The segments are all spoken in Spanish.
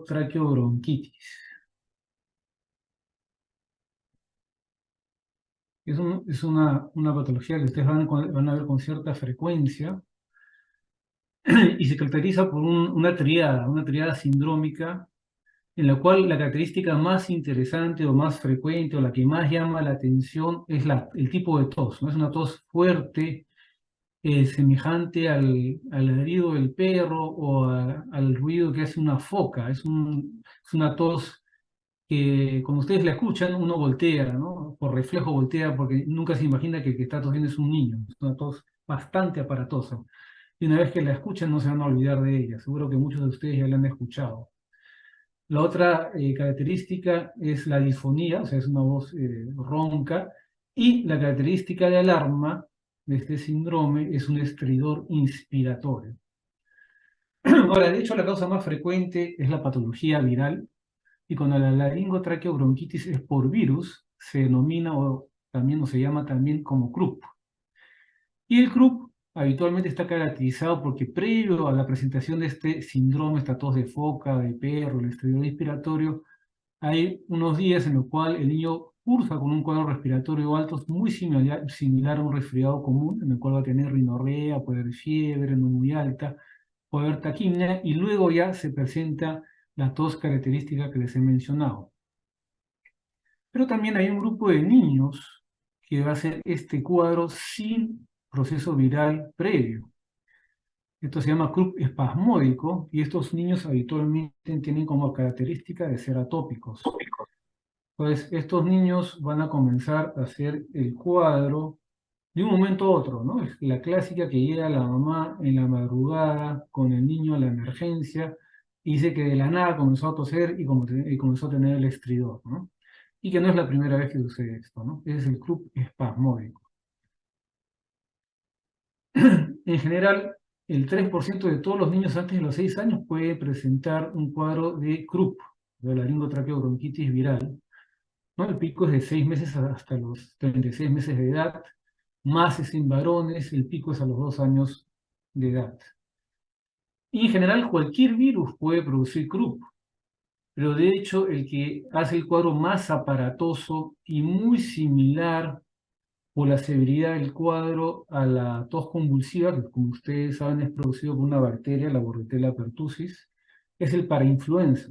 laringotraqueobronquitis. Es una patología que ustedes van a ver con cierta frecuencia y se caracteriza por una triada sindrómica en la cual la característica más interesante o más frecuente o la que más llama la atención es el tipo de tos, ¿no? Es una tos fuerte, semejante al ladrido del perro o al ruido que hace una foca. Es una tos que cuando ustedes la escuchan uno voltea, ¿no? Por reflejo voltea porque nunca se imagina que el que está tosiendo es un niño. Es una tos bastante aparatosa. Y una vez que la escuchan no se van a olvidar de ella. Seguro que muchos de ustedes ya la han escuchado. La otra característica es la disfonía, o sea, es una voz ronca, y la característica de alarma de este síndrome es un estridor inspiratorio. Ahora, de hecho, la causa más frecuente es la patología viral, y cuando la laringotraqueobronquitis es por virus, se denomina o se llama también como CRUP. Y el CRUP habitualmente está caracterizado porque previo a la presentación de este síndrome, esta tos de foca, de perro, el estridor inspiratorio, hay unos días en los cuales el niño cursa con un cuadro respiratorio alto muy similar a un resfriado común, en el cual va a tener rinorrea, puede haber fiebre no muy alta, puede haber taquimia, y luego ya se presenta la tos característica que les he mencionado. Pero también hay un grupo de niños que va a hacer este cuadro sin proceso viral previo. Esto se llama CRUP espasmódico y estos niños habitualmente tienen como característica de ser atópicos. Pues estos niños van a comenzar a hacer el cuadro de un momento a otro, ¿no? Es la clásica que llega la mamá en la madrugada con el niño a la emergencia y dice que de la nada comenzó a toser y comenzó a tener el estridor, ¿no? Y que no es la primera vez que sucede esto, ¿no? Ese es el CRUP espasmódico. En general, el 3% de todos los niños antes de los 6 años puede presentar un cuadro de CRUP, de laringotraqueobronquitis viral, ¿no? El pico es de 6 meses hasta los 36 meses de edad, más es en varones, el pico es a los 2 años de edad. Y en general, cualquier virus puede producir CRUP, pero de hecho, el que hace el cuadro más aparatoso y muy similar por la severidad del cuadro a la tos convulsiva, que como ustedes saben es producido por una bacteria, la Bordetella pertussis, es el parainfluenza.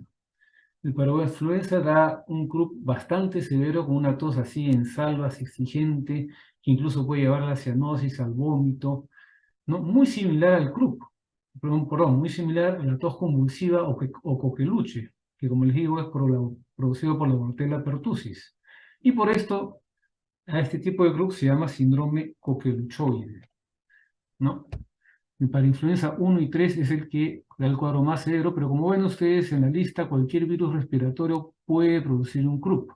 El parainfluenza da un CRUP bastante severo con una tos así en salvas, exigente, que incluso puede llevar a la cianosis, al vómito, ¿no? Muy similar al CRUP, perdón, muy similar a la tos convulsiva o coqueluche, que como les digo es producido por la Bordetella pertussis. Y por esto a este tipo de CRUP se llama síndrome coqueluchoide, ¿no? El parainfluenza 1 y 3 es el que da el cuadro más severo, pero como ven ustedes en la lista, cualquier virus respiratorio puede producir un CRUP.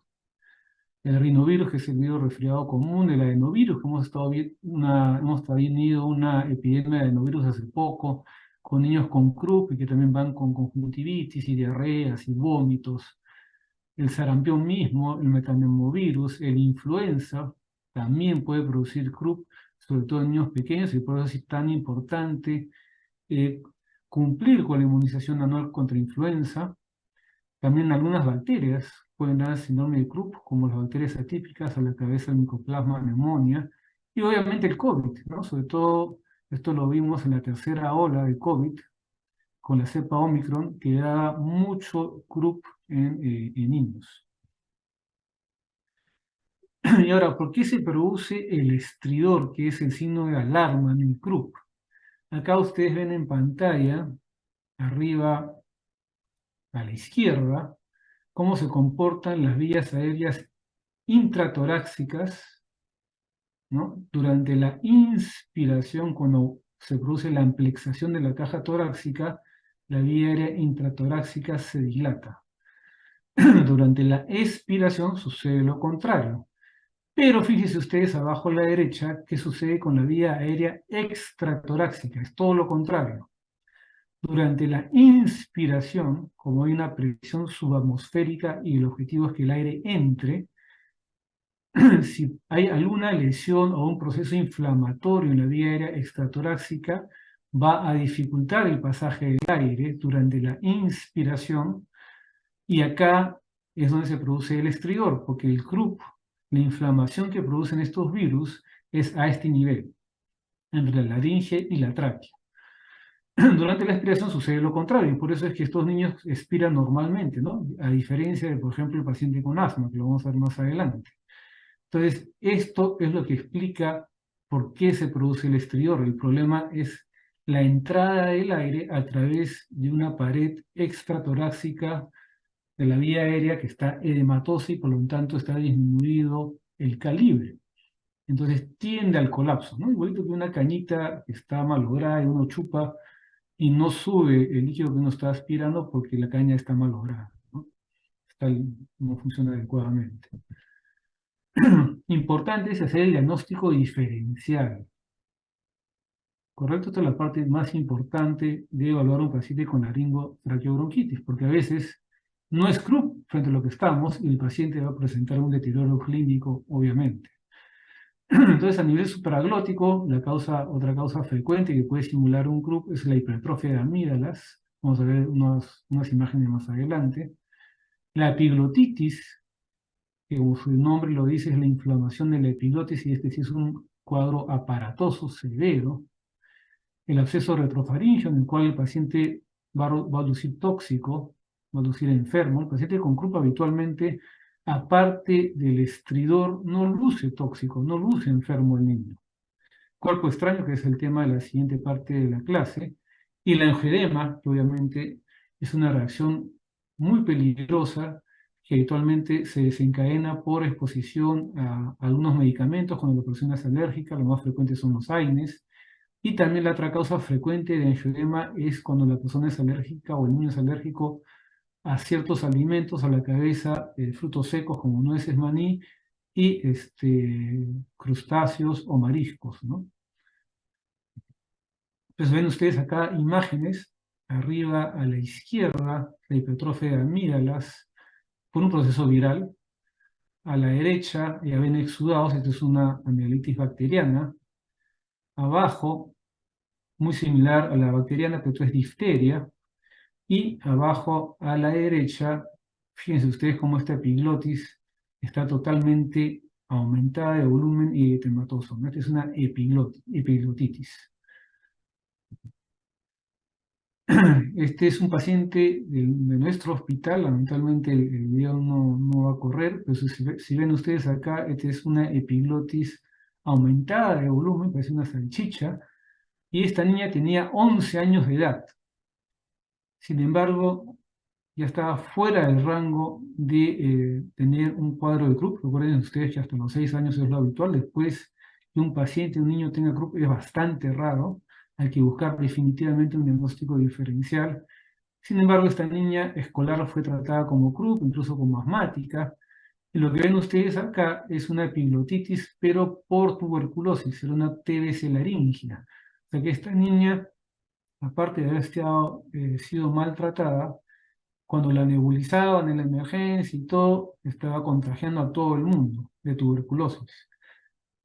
El rinovirus, que es el virus resfriado común, el adenovirus, que hemos tenido una epidemia de adenovirus hace poco, con niños con CRUP y que también van con conjuntivitis y diarreas y vómitos. El sarampión mismo, el metapneumovirus, el influenza, también puede producir CRUP, sobre todo en niños pequeños, y por eso es tan importante eh, cumplir con la inmunización anual contra influenza. También algunas bacterias pueden dar síndrome de CRUP, como las bacterias atípicas a la cabeza del Mycoplasma pneumonia, y obviamente el COVID, ¿no? Sobre todo, esto lo vimos en la tercera ola de COVID, con la cepa Omicron, que da mucho CRUP en niños. Y ahora, ¿por qué se produce el estridor, que es el signo de alarma en el CRUP? Acá ustedes ven en pantalla, arriba a la izquierda, cómo se comportan las vías aéreas intratorácicas, ¿no? Durante la inspiración, cuando se produce la amplexación de la caja torácica, la vía aérea intratorácica se dilata. Durante la expiración sucede lo contrario. Pero fíjense ustedes abajo a la derecha qué sucede con la vía aérea extratorácica, es todo lo contrario. Durante la inspiración, como hay una presión subatmosférica y el objetivo es que el aire entre, si hay alguna lesión o un proceso inflamatorio en la vía aérea extratorácica, va a dificultar el pasaje del aire durante la inspiración, Y acá es donde se produce el estridor, porque el croup, la inflamación que producen estos virus es a este nivel, entre la laringe y la tráquea. Durante la expiración sucede lo contrario, y por eso es que estos niños expiran normalmente, ¿no? A diferencia de, por ejemplo, el paciente con asma, que lo vamos a ver más adelante. Entonces, esto es lo que explica por qué se produce el estridor. El problema es la entrada del aire a través de una pared extratorácica de la vía aérea que está edematosa y por lo tanto está disminuido el calibre. Entonces tiende al colapso, ¿no? Igualito que una cañita que está malograda y uno chupa y no sube el líquido que uno está aspirando porque la caña está malograda, ¿no? No funciona adecuadamente. Importante es hacer el diagnóstico diferencial. ¿Correcto? Esta es la parte más importante de evaluar a un paciente con laringotraqueobronquitis, porque a veces no es CRUP frente a lo que estamos y el paciente va a presentar un deterioro clínico, obviamente. Entonces, a nivel supraglótico, otra causa frecuente que puede simular un CRUP es la hipertrofia de amígdalas. Vamos a ver unas imágenes más adelante. La epiglotitis, que como su nombre lo dice, es la inflamación de la epiglotis y este sí es un cuadro aparatoso severo. El absceso retrofaríngeo, en el cual el paciente va a lucir tóxico, va a lucir enfermo. El paciente con CRUP habitualmente, aparte del estridor, no luce tóxico, no luce enfermo el niño. Cuerpo extraño, que es el tema de la siguiente parte de la clase, y la angioedema, que obviamente es una reacción muy peligrosa que habitualmente se desencadena por exposición a algunos medicamentos cuando la persona es alérgica, lo más frecuente son los AINES, y también la otra causa frecuente de angioedema es cuando la persona es alérgica o el niño es alérgico a ciertos alimentos, a la cabeza, frutos secos como nueces, maní y crustáceos o mariscos, ¿no? Pues ven ustedes acá imágenes, arriba a la izquierda, la hipertrofia de amígdalas por un proceso viral. A la derecha ya ven exudados, esto es una amigdalitis bacteriana. Abajo, muy similar a la bacteriana, pero esto es difteria. Y abajo a la derecha, fíjense ustedes cómo esta epiglotis está totalmente aumentada de volumen y etematoso, ¿no? Esta es una epiglotitis. Este es un paciente de nuestro hospital, lamentablemente el video no va a correr, pero si ven ustedes acá, esta es una epiglotis aumentada de volumen, parece una salchicha, y esta niña tenía 11 años de edad. Sin embargo, ya estaba fuera del rango de tener un cuadro de Krupp. Recuerden ustedes que hasta los 6 años es lo habitual. Después que un paciente, un niño tenga Krupp es bastante raro. Hay que buscar definitivamente un diagnóstico diferencial. Sin embargo, esta niña escolar fue tratada como Krupp, incluso como asmática. Y lo que ven ustedes acá es una epiglotitis, pero por tuberculosis, era una TBC laringia. O sea que esta niña, aparte de haber sido maltratada, cuando la nebulizaban en la emergencia y todo, estaba contagiando a todo el mundo de tuberculosis,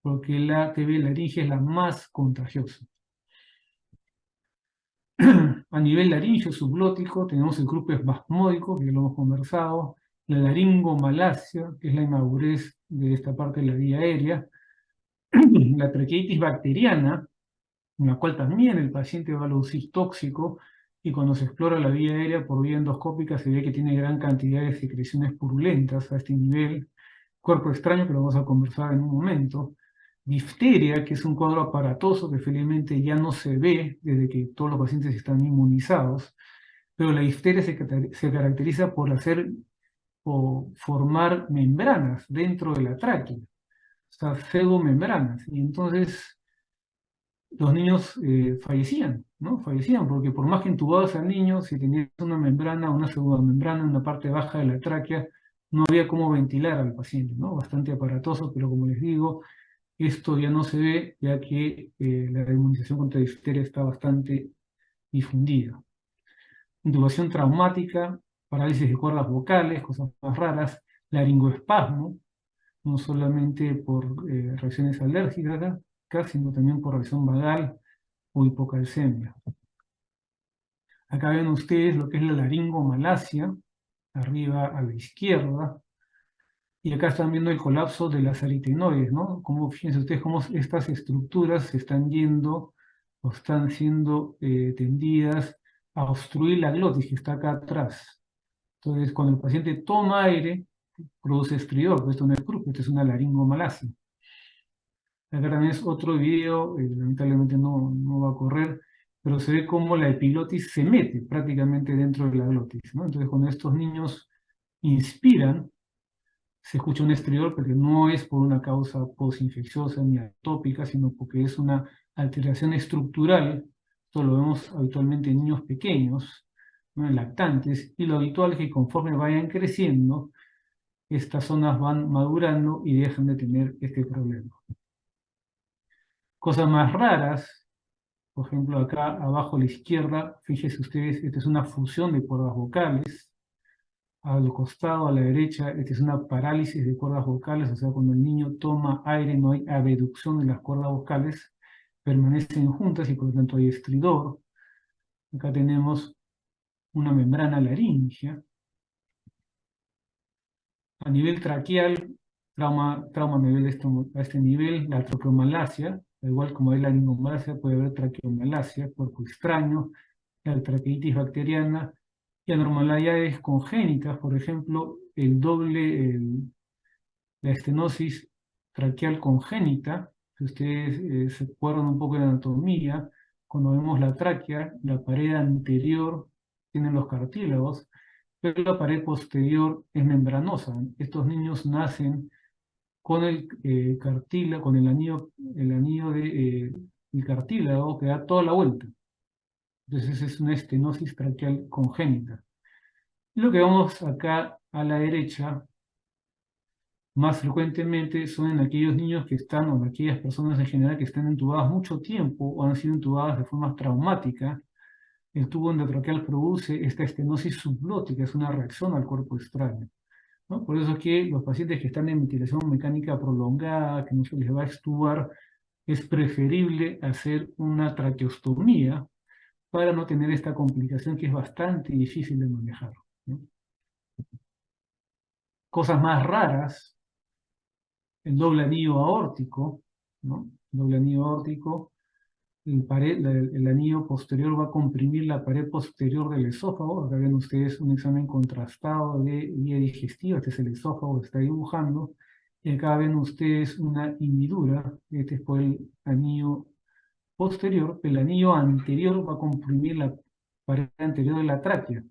porque la TB laringe es la más contagiosa. A nivel laringio subglótico tenemos el crup espasmódico, que ya lo hemos conversado, la laringomalacia, que es la inmadurez de esta parte de la vía aérea, la traqueitis bacteriana, en la cual también el paciente va a lucir tóxico, y cuando se explora la vía aérea por vía endoscópica se ve que tiene gran cantidad de secreciones purulentas a este nivel. Cuerpo extraño, que lo vamos a conversar en un momento. Difteria, que es un cuadro aparatoso que felizmente ya no se ve desde que todos los pacientes están inmunizados, pero la difteria se caracteriza por hacer o formar membranas dentro de la tráquea, o sea, pseudomembranas, y entonces los niños fallecían, ¿no? Fallecían porque por más que intubabas al niño, si tenías una membrana, una pseudomembrana en la parte baja de la tráquea, no había cómo ventilar al paciente, ¿no? Bastante aparatoso, pero como les digo, esto ya no se ve, ya que la inmunización contra difteria está bastante difundida. Intubación traumática, parálisis de cuerdas vocales, cosas más raras, laringoespasmo, no solamente por reacciones alérgicas, sino también por reacción vagal o hipocalcemia. Acá ven ustedes lo que es la laringomalacia, arriba a la izquierda. Y acá están viendo el colapso de las aritenoides, ¿no? Como, fíjense ustedes cómo estas estructuras se están yendo o están siendo tendidas a obstruir la glotis que está acá atrás. Entonces, cuando el paciente toma aire, produce estridor, pero esto no es cruje, esto es una laringomalacia. Acá también es otro video, lamentablemente no va a correr, pero se ve cómo la epiglotis se mete prácticamente dentro de la glotis, ¿no? Entonces, cuando estos niños inspiran, se escucha un estridor, porque no es por una causa posinfecciosa ni atópica, sino porque es una alteración estructural. Esto lo vemos habitualmente en niños pequeños, ¿no? En lactantes, y lo habitual es que conforme vayan creciendo, estas zonas van madurando y dejan de tener este problema. Cosas más raras, por ejemplo, acá abajo a la izquierda, fíjense ustedes, esta es una fusión de cuerdas vocales. Al costado, a la derecha, esta es una parálisis de cuerdas vocales, o sea, cuando el niño toma aire no hay abducción de las cuerdas vocales, permanecen juntas y por lo tanto hay estridor. Acá tenemos una membrana laríngea. A nivel traqueal, trauma a nivel a este nivel, la traqueomalacia, igual como hay laringomalacia, puede haber traqueomalacia, cuerpo extraño, la traqueitis bacteriana y anormalidades congénitas, por ejemplo, la estenosis traqueal congénita. Si ustedes se acuerdan un poco de la anatomía, cuando vemos la tráquea, la pared anterior tiene los cartílagos, pero la pared posterior es membranosa. Estos niños nacen con con el anillo el cartílago que da toda la vuelta. Entonces es una estenosis traqueal congénita. Lo que vemos acá a la derecha, más frecuentemente son en aquellos niños que están, o en aquellas personas en general que están entubadas mucho tiempo o han sido entubadas de forma traumática. El tubo endotraqueal produce esta estenosis subglótica, es una reacción al cuerpo extraño, ¿no? Por eso es que los pacientes que están en ventilación mecánica prolongada, que no se les va a extubar, es preferible hacer una traqueostomía para no tener esta complicación que es bastante difícil de manejar, ¿no? Cosas más raras, el doble anillo aórtico, ¿no? Doble anillo aórtico, el anillo posterior va a comprimir la pared posterior del esófago. Acá ven ustedes un examen contrastado de vía digestiva, este es el esófago que está dibujando, y acá ven ustedes una hendidura, este es por el anillo posterior, el anillo anterior va a comprimir la pared anterior de la tráquea.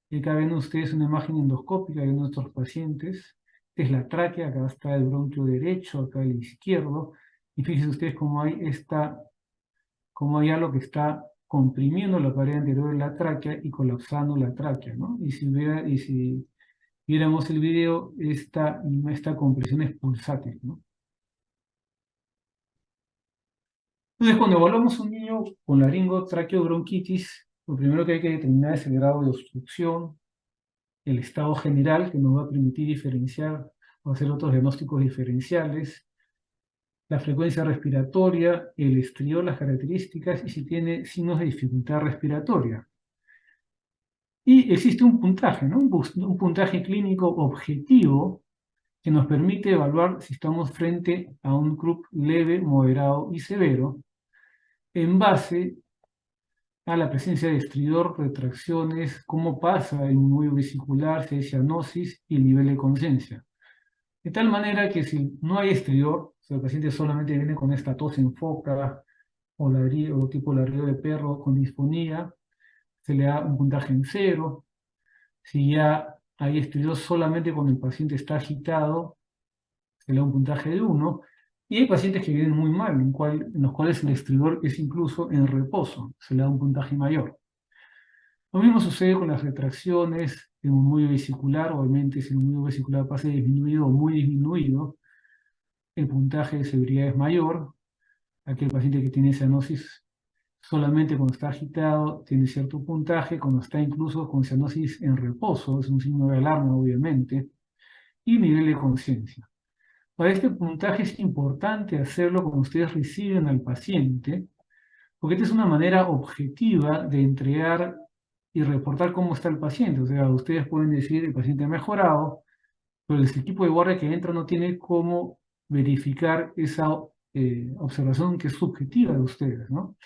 Y acá ven ustedes una imagen endoscópica de nuestros pacientes. Esta es la tráquea, acá está el bronquio derecho, acá el izquierdo. Y fíjense ustedes cómo hay algo que está comprimiendo la pared anterior de la tráquea y colapsando la tráquea, ¿no? Y si viéramos el video, esta compresión es pulsátil, ¿no? Entonces, cuando evaluamos a un niño con laringotraqueobronquitis, lo primero que hay que determinar es el grado de obstrucción, el estado general, que nos va a permitir diferenciar o hacer otros diagnósticos diferenciales, la frecuencia respiratoria, el estridor, las características y si tiene signos de dificultad respiratoria. Y existe un puntaje, ¿no? Un puntaje clínico objetivo que nos permite evaluar si estamos frente a un CRUP leve, moderado y severo en base a la presencia de estridor, retracciones, cómo pasa el movimiento vesicular, si hay cianosis y el nivel de conciencia. De tal manera que si no hay estridor, o sea, el paciente solamente viene con esta tos en foca o, o tipo ladrido de perro con disfonía, se le da un puntaje en 0. Si ya hay estridor solamente cuando el paciente está agitado, se le da un puntaje de 1. Y hay pacientes que vienen muy mal, en los cuales el estridor es incluso en reposo, se le da un puntaje mayor. Lo mismo sucede con las retracciones en un murmullo vesicular. Obviamente, si el murmullo vesicular pasa disminuido o muy disminuido, el puntaje de severidad es mayor. Aquel paciente que tiene cianosis solamente cuando está agitado tiene cierto puntaje, cuando está incluso con cianosis en reposo, es un signo de alarma, obviamente, y nivel de conciencia. Para este puntaje es importante hacerlo cuando ustedes reciben al paciente, porque esta es una manera objetiva de entregar y reportar cómo está el paciente. O sea, ustedes pueden decir el paciente ha mejorado, pero el equipo de guardia que entra no tiene cómo verificar esa observación que es subjetiva de ustedes, ¿no?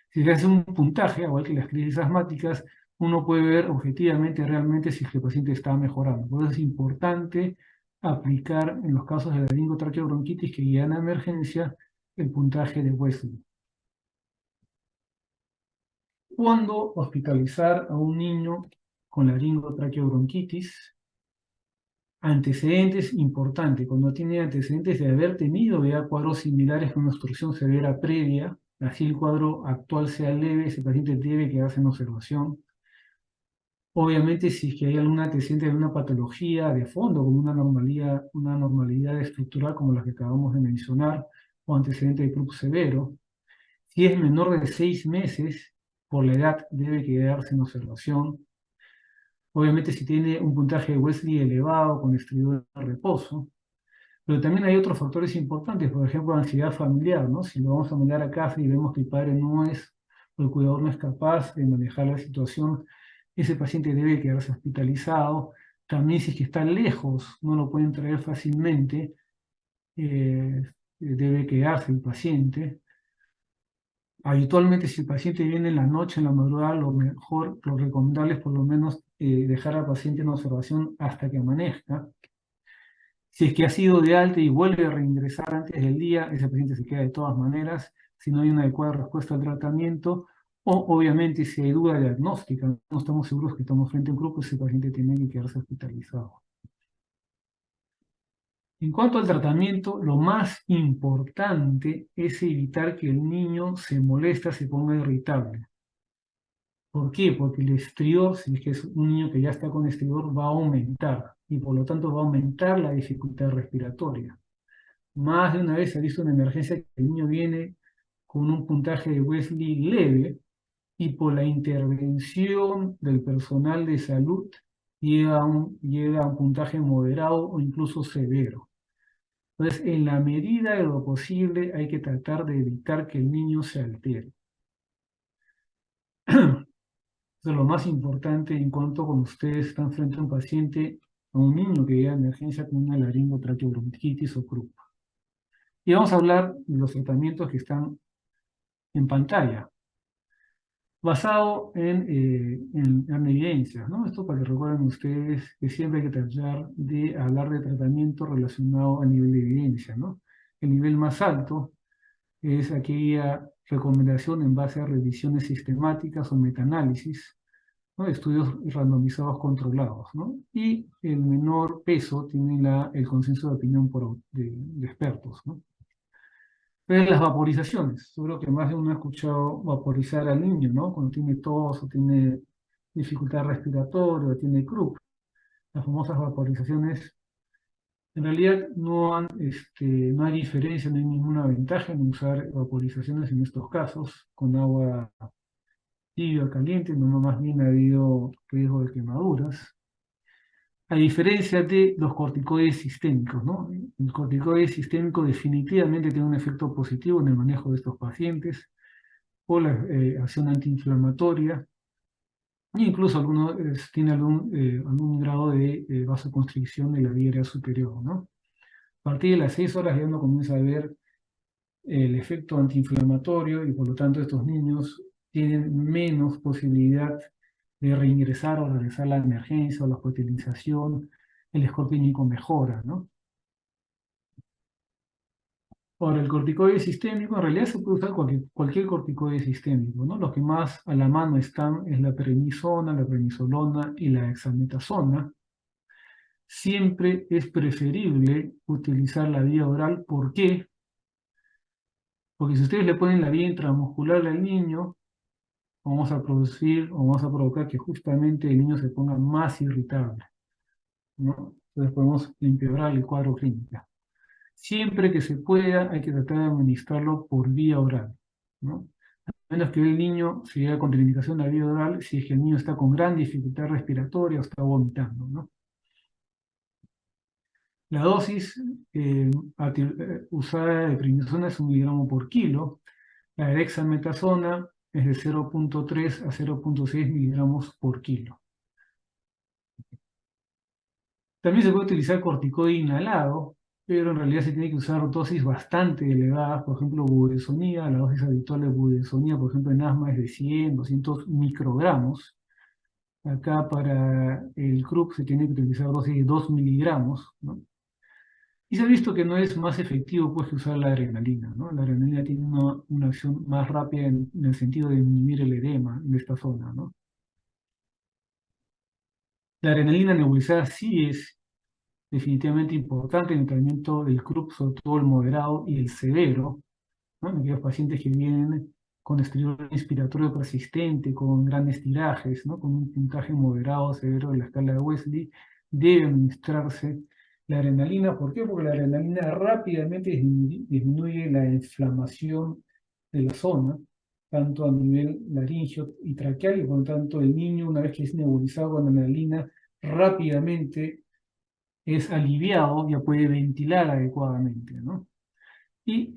Si se hace un puntaje, igual que las crisis asmáticas, uno puede ver objetivamente realmente si el paciente está mejorando. Por eso es importante aplicar en los casos de la laringotraqueobronquitis que llegan a emergencia el puntaje de Wesley. ¿Cuándo hospitalizar a un niño con laringotraqueobronquitis? Antecedentes importantes. Cuando tiene antecedentes de haber tenido ya cuadros similares con obstrucción severa previa, así el cuadro actual sea leve, ese paciente debe quedarse en observación. Obviamente, si es que hay algún antecedente de una patología de fondo, como una normalidad estructural como la que acabamos de mencionar, o antecedente de Krupp severo. Si es menor de 6 meses, por la edad debe quedarse en observación. Obviamente, si tiene un puntaje de Wesley elevado con estridor de reposo. Pero también hay otros factores importantes, por ejemplo, ansiedad familiar, ¿no? Si lo vamos a mandar a casa y vemos que el padre no es, o el cuidador no es capaz de manejar la situación, ese paciente debe quedarse hospitalizado. También si es que está lejos, no lo pueden traer fácilmente, debe quedarse el paciente. Habitualmente, si el paciente viene en la noche, en la madrugada, lo mejor, lo recomendable es por lo menos dejar al paciente en observación hasta que amanezca. Si es que ha sido de alta y vuelve a reingresar antes del día, ese paciente se queda de todas maneras, si no hay una adecuada respuesta al tratamiento, o obviamente si hay duda diagnóstica, no estamos seguros que estamos frente a un grupo, ese paciente tiene que quedarse hospitalizado. En cuanto al tratamiento, lo más importante es evitar que el niño se molesta, se ponga irritable. ¿Por qué? Porque el estridor, si es que es un niño que ya está con estridor, va a aumentar y por lo tanto va a aumentar la dificultad respiratoria. Más de una vez se ha visto una emergencia que el niño viene con un puntaje de Wesley leve y por la intervención del personal de salud llega a un puntaje moderado o incluso severo. Entonces, en la medida de lo posible, hay que tratar de evitar que el niño se altere. Eso es lo más importante en cuanto cuando ustedes están frente a un paciente, a un niño que llega a emergencia con una laringotraqueobronquitis o CRUP. Y vamos a hablar de los tratamientos que están en pantalla, basado en evidencias, ¿no? Esto para que recuerden ustedes que siempre hay que tratar de hablar de tratamiento relacionado a nivel de evidencia, ¿no? El nivel más alto es aquella recomendación en base a revisiones sistemáticas o metaanálisis, ¿no? Estudios randomizados controlados, ¿no? Y el menor peso tiene el consenso de opinión de expertos, ¿no? Las vaporizaciones. Seguro que más de uno ha escuchado vaporizar al niño, ¿no? Cuando tiene tos o tiene dificultad respiratoria o tiene croup. Las famosas vaporizaciones, en realidad no hay diferencia, no hay ninguna ventaja en usar vaporizaciones en estos casos con agua tibia o caliente, no más bien ha habido riesgo de quemaduras. A diferencia de los corticoides sistémicos, ¿no? El corticoide sistémico definitivamente tiene un efecto positivo en el manejo de estos pacientes por la acción antiinflamatoria, e incluso tiene algún grado de vasoconstricción de la vía aérea superior, ¿no? A partir de las 6 horas ya uno comienza a ver el efecto antiinflamatorio y por lo tanto estos niños tienen menos posibilidad de reingresar o regresar a la emergencia o la hospitalización, el score clínico mejora, ¿no? Ahora, el corticoide sistémico, en realidad se puede usar cualquier corticoide sistémico, ¿no? Los que más a la mano están es la prednisona, la prednisolona y la dexametasona. Siempre es preferible utilizar la vía oral. ¿Por qué? Porque si ustedes le ponen la vía intramuscular al niño, vamos a provocar que justamente el niño se ponga más irritable, ¿no? Entonces podemos empeorar el cuadro clínico. Siempre que se pueda, hay que tratar de administrarlo por vía oral, ¿no? A menos que el niño se llegue a contraindicación a la vía oral, si es que el niño está con gran dificultad respiratoria o está vomitando, ¿no? La dosis usada de prednisona es 1 miligramo por kilo. La de dexametasona es de 0,3 a 0,6 miligramos por kilo. También se puede utilizar corticoide inhalado, pero en realidad se tiene que usar dosis bastante elevadas, por ejemplo, budesonida. La dosis habitual de budesonida, por ejemplo, en asma es de 100, 200 microgramos. Acá para el CRUP se tiene que utilizar dosis de 2 miligramos, ¿no? Y se ha visto que no es más efectivo pues, que usar la adrenalina, ¿no? La adrenalina tiene una acción más rápida en el sentido de disminuir el edema en esta zona, ¿no? La adrenalina nebulizada sí es definitivamente importante en el tratamiento del CRUP, sobre todo el moderado y el severo, ¿no? En aquellos pacientes que vienen con estrés inspiratorio persistente, con grandes tirajes, ¿no? Con un puntaje moderado o severo de la escala de Wesley, debe administrarse la adrenalina. ¿Por qué? Porque la adrenalina rápidamente disminuye la inflamación de la zona, tanto a nivel laríngeo y traqueal, y por lo tanto el niño, una vez que es nebulizado con adrenalina, rápidamente es aliviado, ya puede ventilar adecuadamente, ¿no? Y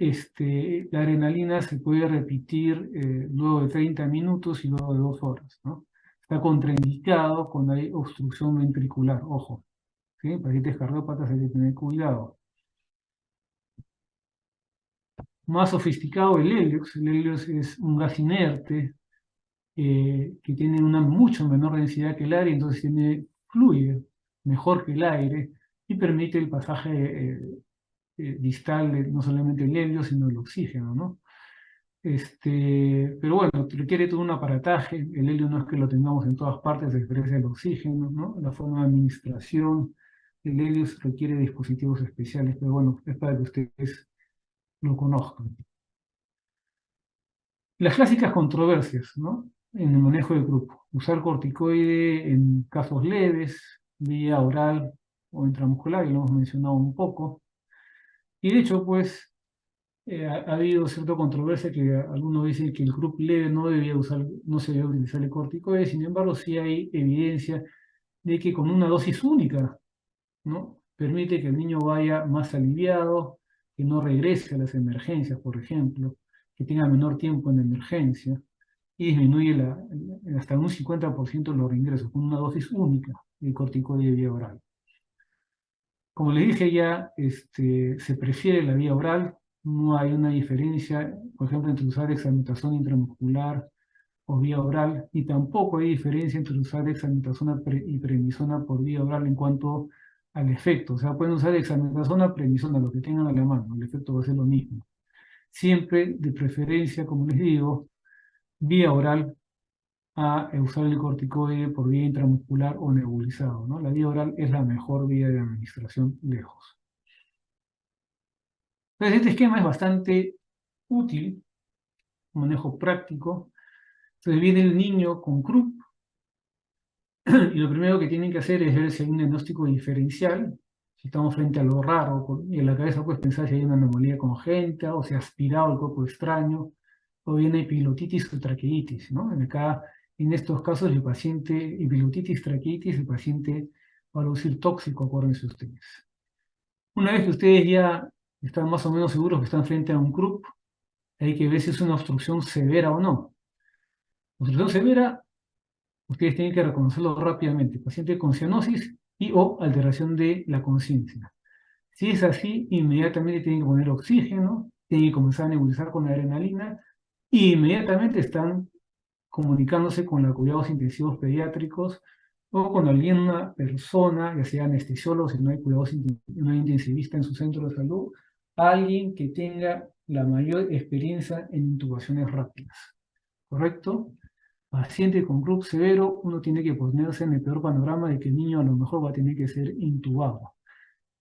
la adrenalina se puede repetir luego de 30 minutos y luego de 2 horas, ¿no? Está contraindicado cuando hay obstrucción ventricular, ojo, ¿sí? Pacientes cardiópatas hay que tener cuidado. Más sofisticado el heliox. El heliox es un gas inerte que tiene una mucho menor densidad que el aire, entonces fluye mejor que el aire y permite el pasaje distal no solamente el helio, sino el oxígeno, ¿no? Pero bueno, requiere todo un aparataje. El helio no es que lo tengamos en todas partes, a diferencia del oxígeno, ¿no? La forma de administración del helio requiere dispositivos especiales, pero bueno, es para que ustedes lo conozcan. Las clásicas controversias, ¿no? En el manejo del grupo. Usar corticoide en casos leves, vía oral o intramuscular, y lo hemos mencionado un poco. Y de hecho, pues, ha habido cierta controversia que algunos dicen que el grupo leve no se debe utilizar el corticoide. Sin embargo, sí hay evidencia de que con una dosis única, ¿no? Permite que el niño vaya más aliviado, que no regrese a las emergencias, por ejemplo, que tenga menor tiempo en emergencia y disminuye hasta un 50% los reingresos con una dosis única de corticoide vía oral. Como les dije ya, se prefiere la vía oral, no hay una diferencia, por ejemplo, entre usar dexametasona intramuscular o vía oral, y tampoco hay diferencia entre usar dexametasona y prednisona por vía oral en cuanto al efecto. O sea, pueden usar dexametasona, prednisona, lo que tengan a la mano, el efecto va a ser lo mismo. Siempre de preferencia, como les digo, vía oral a usar el corticoide por vía intramuscular o nebulizado, ¿no? La vía oral es la mejor vía de administración lejos. Entonces, este esquema es bastante útil, un manejo práctico. Entonces, viene el niño con CRUP y lo primero que tienen que hacer es ver si hay un diagnóstico diferencial, si estamos frente a lo raro, y en la cabeza puedes pensar si hay una anomalía congénita o si ha aspirado el cuerpo extraño, o bien epilotitis o traqueitis, ¿no? En estos casos, el paciente, epilotitis, traqueitis, el paciente va a lucir tóxico, acuérdense ustedes. Una vez que ustedes ya están más o menos seguros que están frente a un CRUP, hay que ver si es una obstrucción severa o no. Obstrucción severa, ustedes tienen que reconocerlo rápidamente. Paciente con cianosis y o alteración de la conciencia. Si es así, inmediatamente tienen que poner oxígeno, tienen que comenzar a nebulizar con adrenalina y inmediatamente están comunicándose con los cuidados intensivos pediátricos o con alguna persona, ya sea anestesiólogo, si no hay no hay intensivista en su centro de salud, alguien que tenga la mayor experiencia en intubaciones rápidas. ¿Correcto? Paciente con CRUP severo, uno tiene que ponerse en el peor panorama de que el niño a lo mejor va a tener que ser intubado.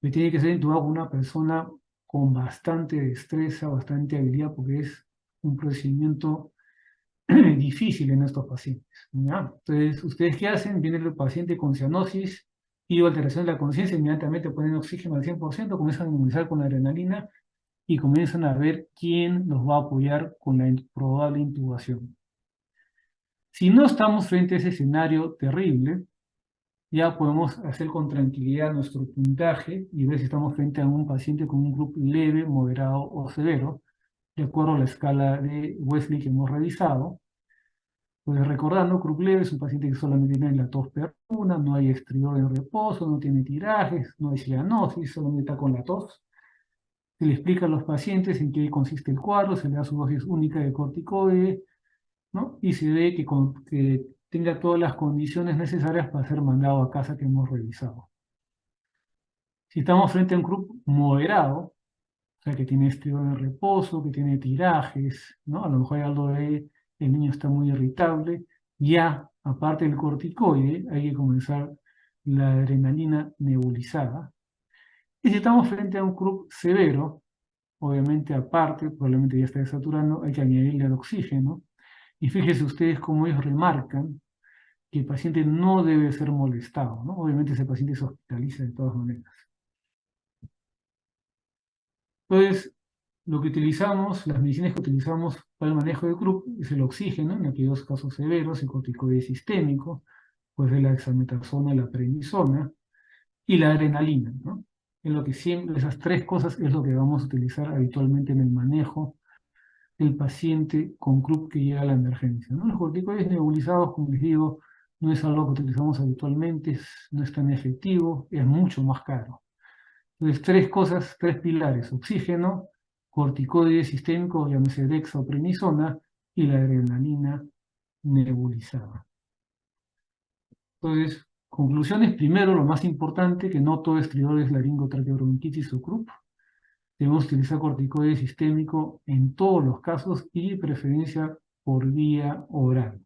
Que tiene que ser intubado con una persona con bastante destreza, bastante habilidad, porque es un procedimiento difícil en estos pacientes, ¿ya? Entonces, ¿ustedes qué hacen? Viene el paciente con cianosis y alteración de la conciencia, inmediatamente ponen oxígeno al 100%, comienzan a inmunizar con adrenalina y comienzan a ver quién los va a apoyar con la probable intubación. Si no estamos frente a ese escenario terrible, ya podemos hacer con tranquilidad nuestro puntaje y ver si estamos frente a un paciente con un grupo leve, moderado o severo, de acuerdo a la escala de Wesley que hemos revisado. Pues recordando, croup leve es un paciente que solamente tiene la tos perruna, no hay estridor en reposo, no tiene tirajes, no hay cianosis, solamente está con la tos. Se le explica a los pacientes en qué consiste el cuadro, se le da su dosis única de corticoide, ¿no? Y se ve que tenga todas las condiciones necesarias para ser mandado a casa que hemos revisado. Si estamos frente a un croup moderado, o sea, que tiene estridor en reposo, que tiene tirajes, ¿no? A lo mejor hay algo de el niño está muy irritable, ya, aparte del corticoide, hay que comenzar la adrenalina nebulizada. Y si estamos frente a un croup severo, obviamente aparte, probablemente ya está desaturando, hay que añadirle al oxígeno. Y fíjense ustedes cómo ellos remarcan que el paciente no debe ser molestado, ¿no? Obviamente ese paciente se hospitaliza de todas maneras. Entonces, lo que utilizamos, las medicinas que utilizamos para el manejo de croup es el oxígeno, en aquellos casos severos, el corticoide sistémico, pues de la dexametasona, la prednisona, y la adrenalina, ¿no? Es lo que siempre, esas tres cosas es lo que vamos a utilizar habitualmente en el manejo del paciente con croup que llega a la emergencia, ¿no? Los corticoides nebulizados, como les digo, no es algo que utilizamos habitualmente, no es tan efectivo, es mucho más caro. Entonces, tres cosas, tres pilares: oxígeno, corticoide sistémico, llámese dexa o prednisona, y la adrenalina nebulizada. Entonces, conclusiones: primero, lo más importante, que no todo estridor es laringotraqueobronquitis o croup. Debemos utilizar corticoide sistémico en todos los casos y preferencia por vía oral.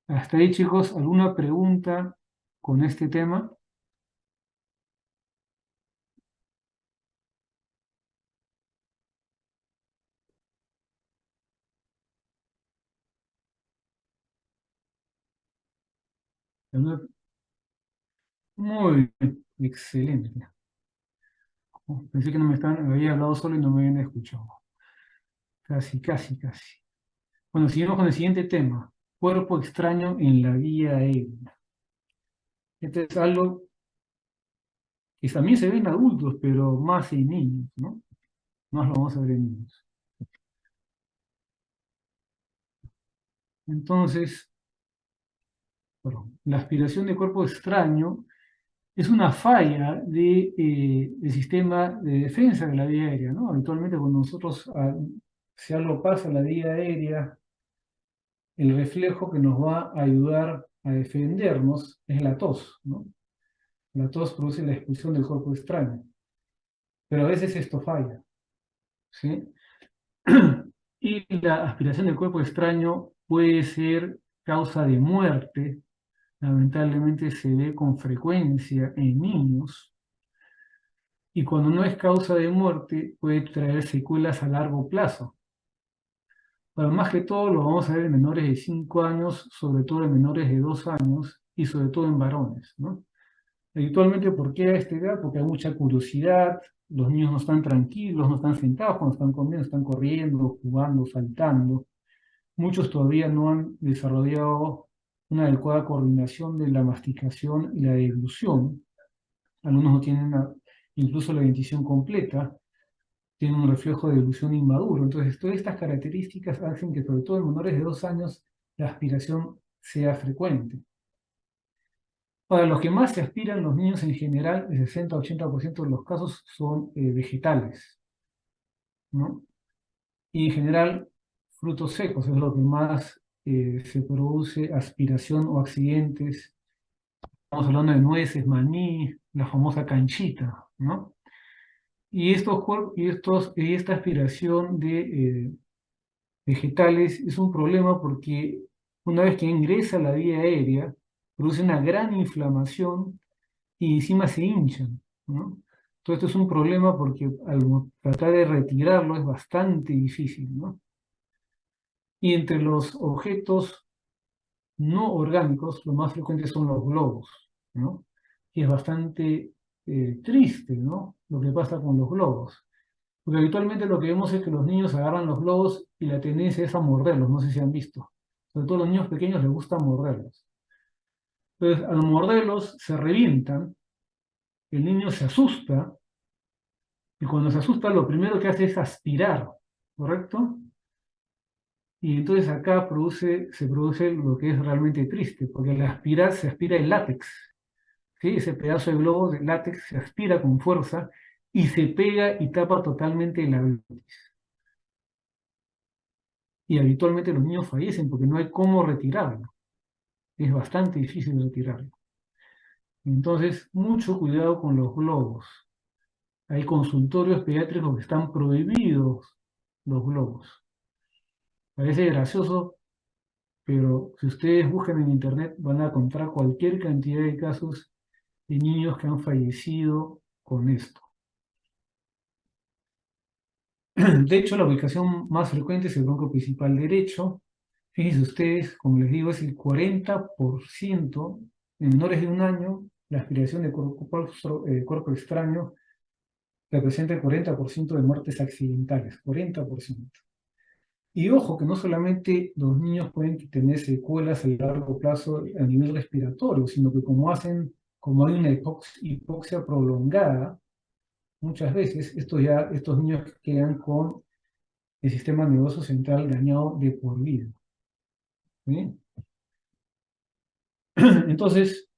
Hasta ahí, chicos, ¿alguna pregunta con este tema? Muy bien, excelente. Pensé que no me había hablado solo y no me habían escuchado. Casi, casi, casi. Bueno, seguimos con el siguiente tema. Cuerpo extraño en la vía aérea. Este es algo que también se ve en adultos, pero más en niños, ¿no? Más lo vamos a ver en niños. Entonces, perdón, la aspiración de cuerpo extraño es una falla del sistema de defensa de la vía aérea, ¿no? Habitualmente cuando nosotros, si algo pasa en la vía aérea, el reflejo que nos va a ayudar a defendernos es la tos, ¿no? La tos produce la expulsión del cuerpo extraño, pero a veces esto falla, ¿sí? Y la aspiración del cuerpo extraño puede ser causa de muerte, lamentablemente se ve con frecuencia en niños, y cuando no es causa de muerte puede traer secuelas a largo plazo. Pero más que todo lo vamos a ver en menores de 5 años, sobre todo en menores de 2 años y sobre todo en varones, ¿no? Habitualmente, ¿por qué a esta edad? Porque hay mucha curiosidad, los niños no están tranquilos, no están sentados cuando están comiendo, están corriendo, jugando, saltando. Muchos todavía no han desarrollado una adecuada coordinación de la masticación y la deglución. Algunos no tienen incluso la dentición completa, tienen un reflejo de deglución inmaduro. Entonces, todas estas características hacen que, sobre todo en menores de 2 años, la aspiración sea frecuente. Para los que más se aspiran los niños en general, el 60-80% de los casos son vegetales, ¿no? Y en general, frutos secos es lo que más se produce aspiración o accidentes. Estamos hablando de nueces, maní, la famosa canchita, ¿no? Y esta aspiración de vegetales es un problema porque una vez que ingresa a la vía aérea, produce una gran inflamación y encima se hinchan, ¿no? Todo esto es un problema porque al tratar de retirarlo es bastante difícil, ¿no? Y entre los objetos no orgánicos, lo más frecuente son los globos, ¿no? Y es bastante triste, ¿no? Lo que pasa con los globos. Porque habitualmente lo que vemos es que los niños agarran los globos y la tendencia es a morderlos, no sé si han visto. Sobre todo a los niños pequeños les gusta morderlos. Entonces, al morderlos se revientan, el niño se asusta, y cuando se asusta lo primero que hace es aspirar, ¿correcto? Y entonces acá se produce lo que es realmente triste, porque al aspirar se aspira el látex, ¿sí? Ese pedazo de globo de látex se aspira con fuerza y se pega y tapa totalmente la glotis. Y habitualmente los niños fallecen porque no hay cómo retirarlo. Es bastante difícil retirarlo. Entonces, mucho cuidado con los globos. Hay consultorios pediátricos que están prohibidos los globos. Parece gracioso, pero si ustedes buscan en internet van a encontrar cualquier cantidad de casos de niños que han fallecido con esto. De hecho, la ubicación más frecuente es el bronco principal derecho. Fíjense ustedes, como les digo, es el 40% en menores de un año, la aspiración de cuerpo extraño representa el 40% de muertes accidentales, 40%. Y ojo que no solamente los niños pueden tener secuelas a largo plazo a nivel respiratorio, sino que como hay una hipoxia prolongada, muchas veces estos niños quedan con el sistema nervioso central dañado de por vida. ¿Sí? Entonces,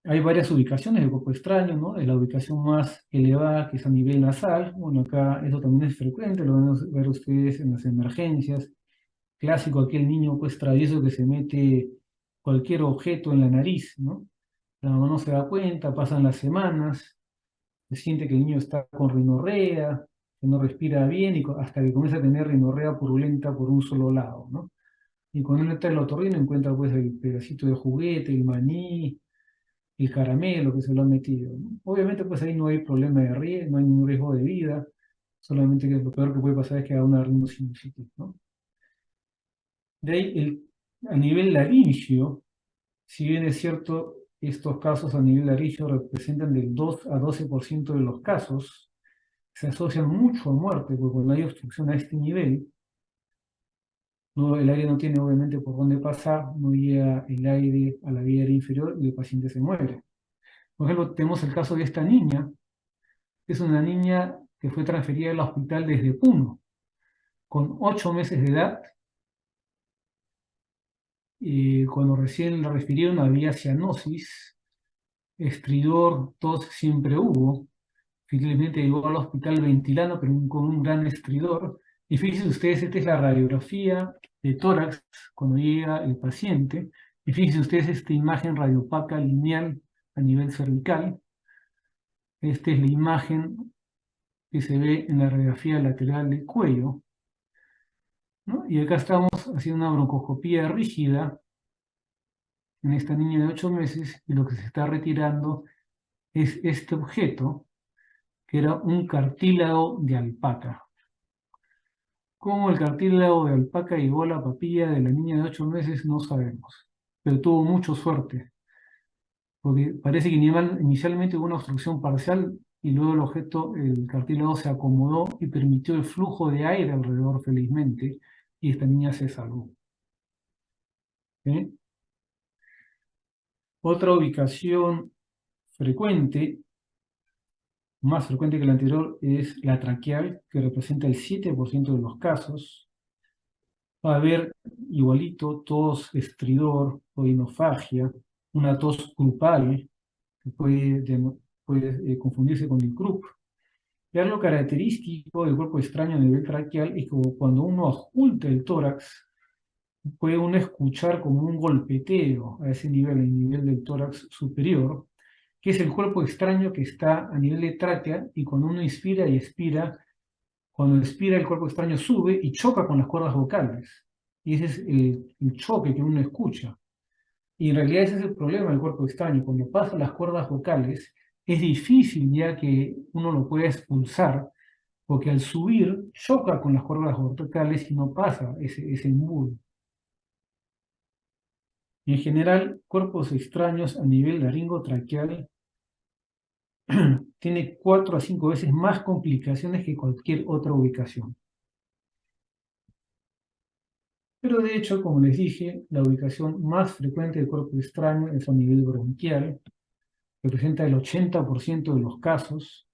hay varias ubicaciones de cuerpo extraño, ¿no? Es la ubicación más elevada, que es a nivel nasal. Bueno, acá eso también es frecuente, lo van a ver ustedes en las emergencias. Clásico, aquel niño pues travieso que se mete cualquier objeto en la nariz, ¿no? La mamá no se da cuenta, pasan las semanas, se siente que el niño está con rinorrea, que no respira bien, hasta que comienza a tener rinorrea purulenta por un solo lado, ¿no? Y cuando uno entra al otorrino encuentra pues el pedacito de juguete, el maní, el caramelo que se lo han metido, ¿no? Obviamente pues ahí no hay problema de riesgo, no hay ningún riesgo de vida, solamente que lo peor que puede pasar es que haga una rinosinusitis, ¿no? De ahí, a nivel laringio, si bien es cierto, estos casos a nivel laringio representan del 2 a 12% de los casos, se asocian mucho a muerte, porque cuando hay obstrucción a este nivel, el aire no tiene obviamente por dónde pasar, no llega el aire a la vía aérea inferior y el paciente se muere. Por ejemplo, tenemos el caso de esta niña, que es una niña que fue transferida al hospital desde Puno, con 8 meses de edad, y cuando recién la refirieron había cianosis, estridor, tos siempre hubo. Finalmente llegó al hospital ventilando, pero con un gran estridor. Y fíjense ustedes, esta es la radiografía de tórax cuando llega el paciente. Y fíjense ustedes esta imagen radiopaca lineal a nivel cervical. Esta es la imagen que se ve en la radiografía lateral del cuello, ¿no? Y acá estamos haciendo una broncoscopía rígida en esta niña de 8 meses y lo que se está retirando es este objeto, que era un cartílago de alpaca. Cómo el cartílago de alpaca llegó a la papilla de la niña de 8 meses no sabemos, pero tuvo mucha suerte, porque parece que inicialmente hubo una obstrucción parcial y luego el cartílago se acomodó y permitió el flujo de aire alrededor felizmente y esta niña se salvó. ¿Sí? Otra ubicación frecuente, más frecuente que la anterior, es la traqueal, que representa el 7% de los casos. Va a haber igualito tos, estridor, odinofagia, una tos grupal, que puede confundirse con el croup. Y algo característico del cuerpo extraño a nivel traqueal es que cuando uno oculta el tórax, puede uno escuchar como un golpeteo a ese nivel, el nivel del tórax superior, que es el cuerpo extraño que está a nivel de tráquea, y cuando uno inspira y expira, cuando expira el cuerpo extraño sube y choca con las cuerdas vocales. Y ese es el choque que uno escucha. Y en realidad ese es el problema del cuerpo extraño. Cuando pasa las cuerdas vocales, es difícil ya que uno lo pueda expulsar, porque al subir choca con las cuerdas vocales y no pasa ese muro. Y en general, cuerpos extraños a nivel laringotraqueal tiene 4 a 5 veces más complicaciones que cualquier otra ubicación. Pero de hecho, como les dije, la ubicación más frecuente del cuerpo extraño es a nivel bronquial, representa el 80% de los casos.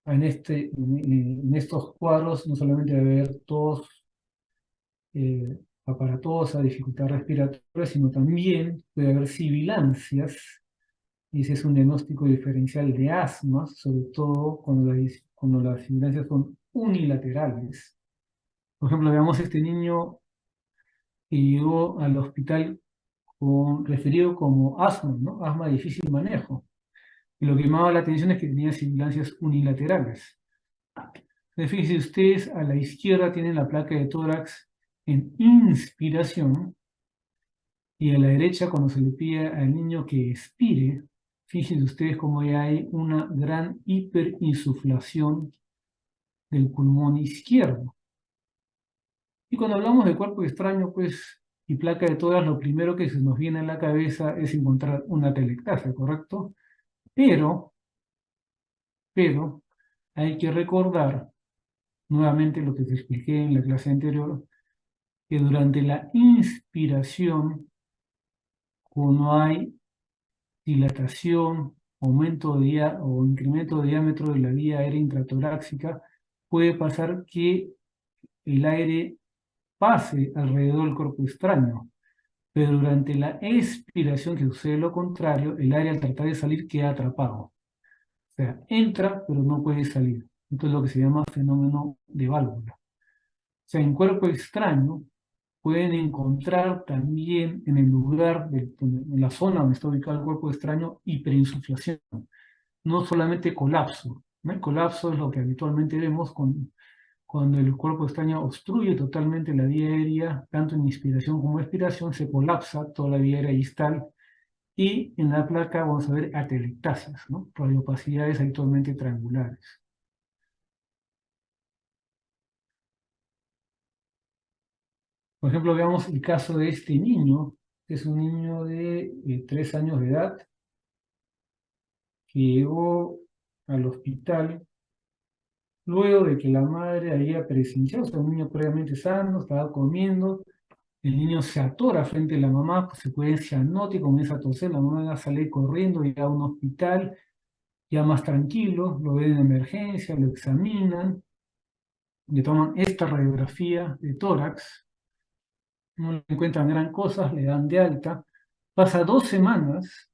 En estos cuadros no solamente va a haber tos, aparatosa, dificultad respiratoria, sino también puede haber sibilancias, y ese es un diagnóstico diferencial de asma, sobre todo cuando las sibilancias son unilaterales. Por ejemplo, veamos este niño que llegó al hospital referido como asma, ¿no? Asma de difícil manejo. Y lo que llamaba la atención es que tenía sibilancias unilaterales. Fíjense ustedes, a la izquierda tienen la placa de tórax en inspiración, y a la derecha, cuando se le pide al niño que expire, fíjense ustedes cómo ya hay una gran hiperinsuflación del pulmón izquierdo. Y cuando hablamos de cuerpo extraño, pues, y placa de tórax, lo primero que se nos viene a la cabeza es encontrar una atelectasia, ¿correcto? Pero, pero, hay que recordar nuevamente lo que te expliqué en la clase anterior, que durante la inspiración, cuando hay dilatación, o incremento de diámetro de la vía aérea intratorácica, puede pasar que el aire pase alrededor del cuerpo extraño, pero durante la expiración, que sucede lo contrario, el aire al tratar de salir queda atrapado. O sea, entra, pero no puede salir. Esto es lo que se llama fenómeno de válvula. O sea, en cuerpo extraño pueden encontrar también en el lugar, en la zona donde está ubicado el cuerpo extraño, hiperinsuflación, no solamente colapso, ¿no? El colapso es lo que habitualmente vemos cuando el cuerpo extraño obstruye totalmente la vía aérea, tanto en inspiración como expiración, se colapsa toda la vía aérea distal, y en la placa vamos a ver atelectasias, ¿no? Radiopacidades habitualmente triangulares. Por ejemplo, veamos el caso de este niño, que es un niño de 3 años de edad, que llegó al hospital luego de que la madre había presenciado, o sea, un niño previamente sano, estaba comiendo, el niño se atora frente a la mamá, pues, secuencia cianótica, comienza a toser, la mamá sale corriendo, llega a un hospital, ya más tranquilo, lo ven en emergencia, lo examinan, le toman esta radiografía de tórax, no le encuentran gran cosa, le dan de alta, pasa 2 semanas.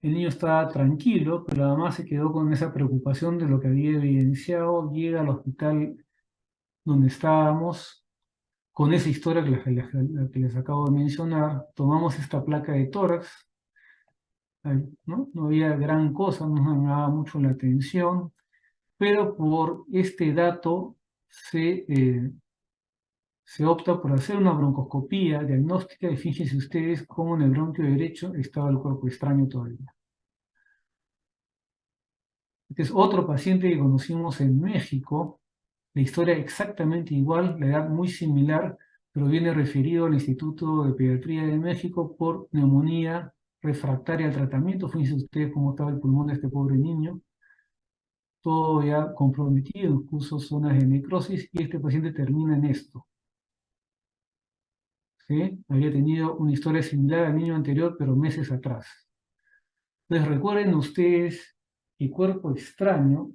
El niño estaba tranquilo, pero la mamá se quedó con esa preocupación de lo que había evidenciado, llega al hospital donde estábamos, con esa historia la que les acabo de mencionar, tomamos esta placa de tórax, ¿no? No había gran cosa, no nos llamaba mucho la atención, pero por este dato se opta por hacer una broncoscopía diagnóstica, y fíjense ustedes cómo en el bronquio derecho estaba el cuerpo extraño todavía. Este es otro paciente que conocimos en México, la historia exactamente igual, la edad muy similar, pero viene referido al Instituto de Pediatría de México por neumonía refractaria al tratamiento. Fíjense ustedes cómo estaba el pulmón de este pobre niño, todo ya comprometido, incluso zonas de necrosis, y este paciente termina en esto. ¿Sí? Había tenido una historia similar al niño anterior, pero meses atrás. Entonces recuerden ustedes que cuerpo extraño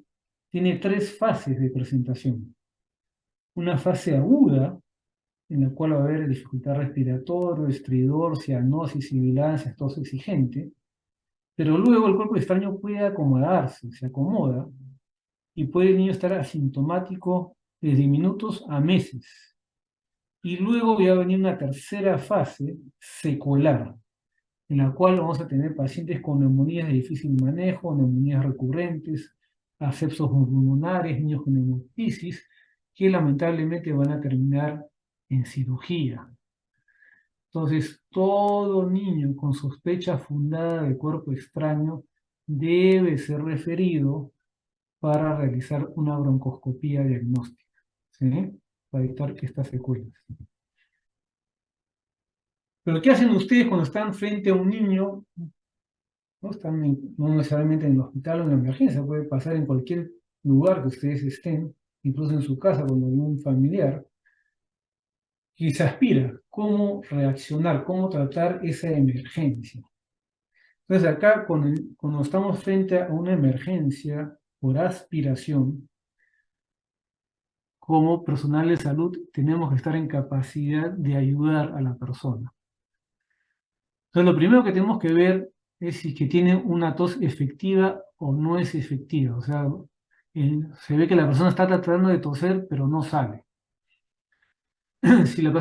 tiene 3 fases de presentación. Una fase aguda, en la cual va a haber dificultad respiratoria, estridor, cianosis, sibilancias, tos exigente, pero luego el cuerpo extraño puede acomodarse, se acomoda, y puede el niño estar asintomático desde minutos a meses. Y luego va a venir una tercera fase, secuelar, en la cual vamos a tener pacientes con neumonías de difícil manejo, neumonías recurrentes, asepsos pulmonares, niños con hemoptisis, que lamentablemente van a terminar en cirugía. Entonces, todo niño con sospecha fundada de cuerpo extraño debe ser referido para realizar una broncoscopía diagnóstica, ¿sí? Para evitar estas secuelas. Pero ¿qué hacen ustedes cuando están frente a un niño? No están no necesariamente en el hospital o en la emergencia, puede pasar en cualquier lugar que ustedes estén, incluso en su casa con algún familiar, y se aspira cómo reaccionar, cómo tratar esa emergencia. Entonces acá, cuando estamos frente a una emergencia por aspiración, como personal de salud, tenemos que estar en capacidad de ayudar a la persona. Entonces, lo primero que tenemos que ver es si que tiene una tos efectiva o no es efectiva. O sea, se ve que la persona está tratando de toser, pero no sale. Si la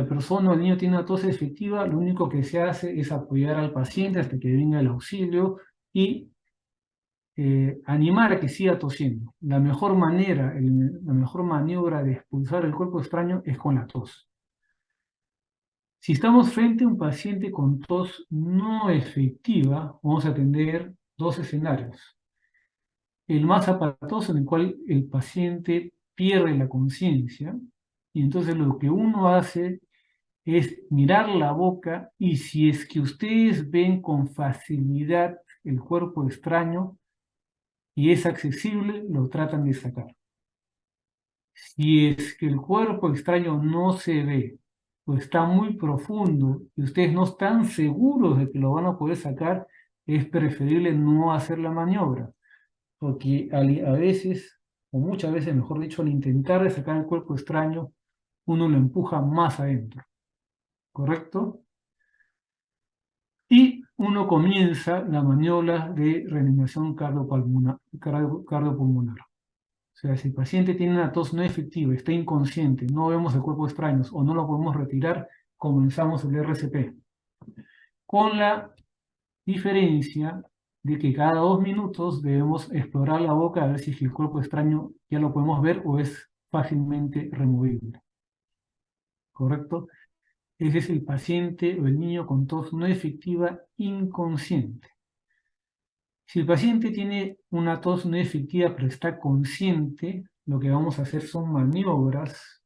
persona o el niño tiene una tos efectiva, lo único que se hace es apoyar al paciente hasta que venga el auxilio y animar a que siga tosiendo. La mejor manera, la mejor maniobra de expulsar el cuerpo extraño es con la tos. Si estamos frente a un paciente con tos no efectiva, vamos a tener dos escenarios. El más aparatoso, en el cual el paciente pierde la conciencia, y entonces lo que uno hace es mirar la boca, y si es que ustedes ven con facilidad el cuerpo extraño y es accesible, lo tratan de sacar. Si es que el cuerpo extraño no se ve o está muy profundo y ustedes no están seguros de que lo van a poder sacar, es preferible no hacer la maniobra, porque a veces, o muchas veces, mejor dicho, al intentar de sacar el cuerpo extraño, uno lo empuja más adentro, ¿correcto? Y uno comienza la maniobra de reanimación cardiopulmonar. O sea, si el paciente tiene una tos no efectiva, está inconsciente, no vemos el cuerpo extraño o no lo podemos retirar, comenzamos el RCP. Con la diferencia de que cada 2 minutos debemos explorar la boca a ver si el cuerpo extraño ya lo podemos ver o es fácilmente removible. ¿Correcto? Ese es el paciente o el niño con tos no efectiva inconsciente. Si el paciente tiene una tos no efectiva pero está consciente, lo que vamos a hacer son maniobras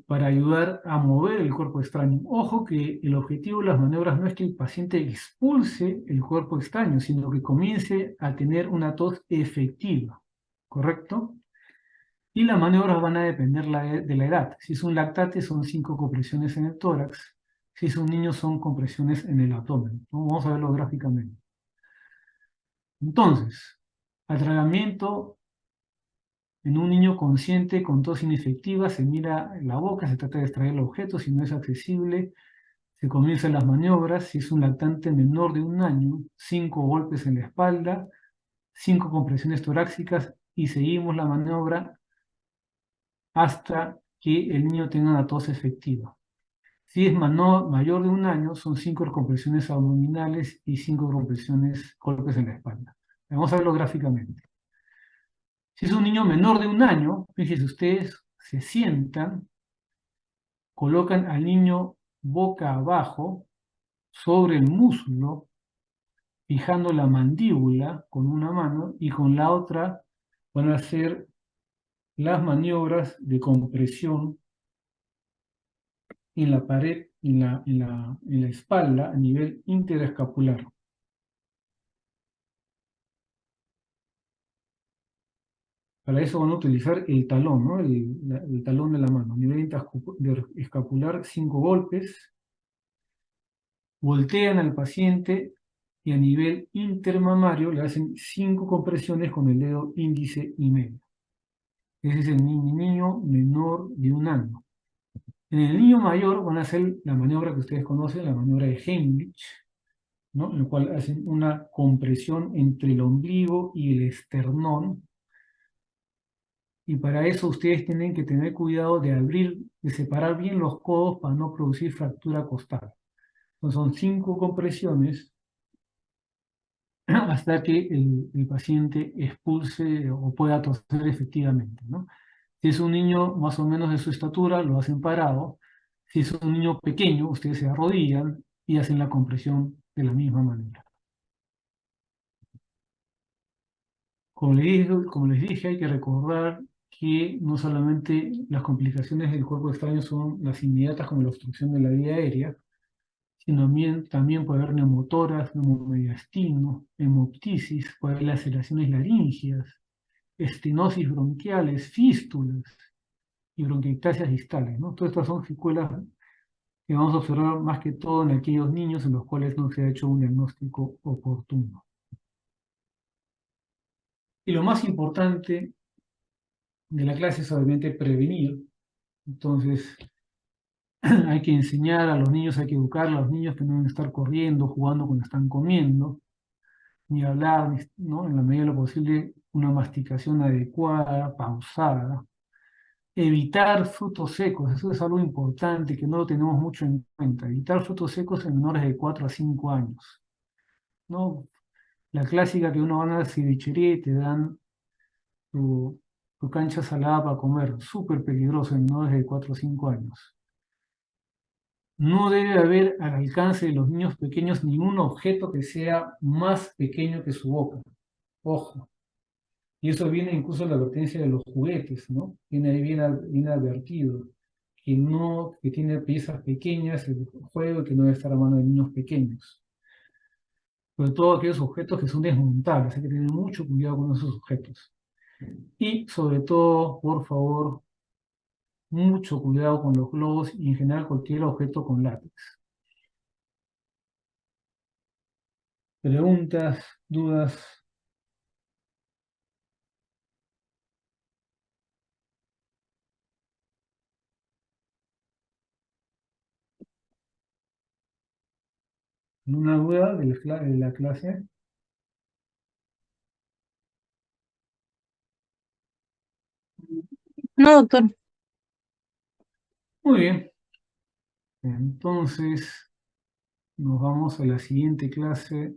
para ayudar a mover el cuerpo extraño. Ojo que el objetivo de las maniobras no es que el paciente expulse el cuerpo extraño, sino que comience a tener una tos efectiva, ¿correcto? Y las maniobras van a depender de la edad. Si es un lactante son 5 compresiones en el tórax, si es un niño son compresiones en el abdomen, ¿no? Vamos a verlo gráficamente. Entonces, atragantamiento en un niño consciente con tos inefectiva, se mira la boca, se trata de extraer el objeto, si no es accesible, se comienzan las maniobras, si es un lactante menor de 1 año, 5 golpes en la espalda, 5 compresiones torácicas y seguimos la maniobra hasta que el niño tenga una tos efectiva. Si es mayor de 1 año, son 5 compresiones abdominales y 5 compresiones, golpes en la espalda. Vamos a verlo gráficamente. Si es un niño menor de 1 año, fíjense ustedes, se sientan, colocan al niño boca abajo sobre el muslo, fijando la mandíbula con una mano y con la otra van a hacer las maniobras de compresión en la pared, en la espalda a nivel interescapular. Para eso van a utilizar el talón, ¿no? El talón de la mano. A nivel escapular, 5 golpes. Voltean al paciente y a nivel intermamario le hacen 5 compresiones con el dedo índice y medio. Ese es el niño menor de 1 año. En el niño mayor van a hacer la maniobra que ustedes conocen, la maniobra de Heimlich, ¿no? En la cual hacen una compresión entre el ombligo y el esternón. Y para eso ustedes tienen que tener cuidado de separar bien los codos para no producir fractura costal. Entonces son 5 compresiones hasta que el paciente expulse o pueda toser efectivamente, ¿no? Si es un niño más o menos de su estatura, lo hacen parado. Si es un niño pequeño, ustedes se arrodillan y hacen la compresión de la misma manera. Como les dije, hay que recordar que no solamente las complicaciones del cuerpo extraño son las inmediatas como la obstrucción de la vía aérea, sino también puede haber neumotoras, neumomediastino, hemoptisis, puede haber laceraciones laringias, estenosis bronquiales, fístulas y bronquiectasias distales, ¿no? Todas estas son secuelas que vamos a observar más que todo en aquellos niños en los cuales no se ha hecho un diagnóstico oportuno. Y lo más importante de la clase es obviamente prevenir. Entonces, hay que enseñar a los niños, hay que educar a los niños que no deben estar corriendo, jugando cuando están comiendo, ni hablar, ¿no? En la medida de lo posible, una masticación adecuada, pausada. Evitar frutos secos, eso es algo importante que no lo tenemos mucho en cuenta. Evitar frutos secos en menores de 4 a 5 años, ¿no? La clásica que uno va a una cevichería y te dan tu, tu cancha salada para comer, súper peligroso en menores de 4 o 5 años. No debe haber al alcance de los niños pequeños ningún objeto que sea más pequeño que su boca. Ojo. Y eso viene incluso en la advertencia de los juguetes, ¿no? Viene ahí bien advertido. Que no, que tiene piezas pequeñas, el juego, que no debe estar a mano de niños pequeños. Sobre todo aquellos objetos que son desmontables, hay que tener mucho cuidado con esos objetos. Y sobre todo, por favor, mucho cuidado con los globos y en general cualquier objeto con látex. Preguntas, dudas. ¿Una duda de la clase? No, doctor. Muy bien. Entonces, nos vamos a la siguiente clase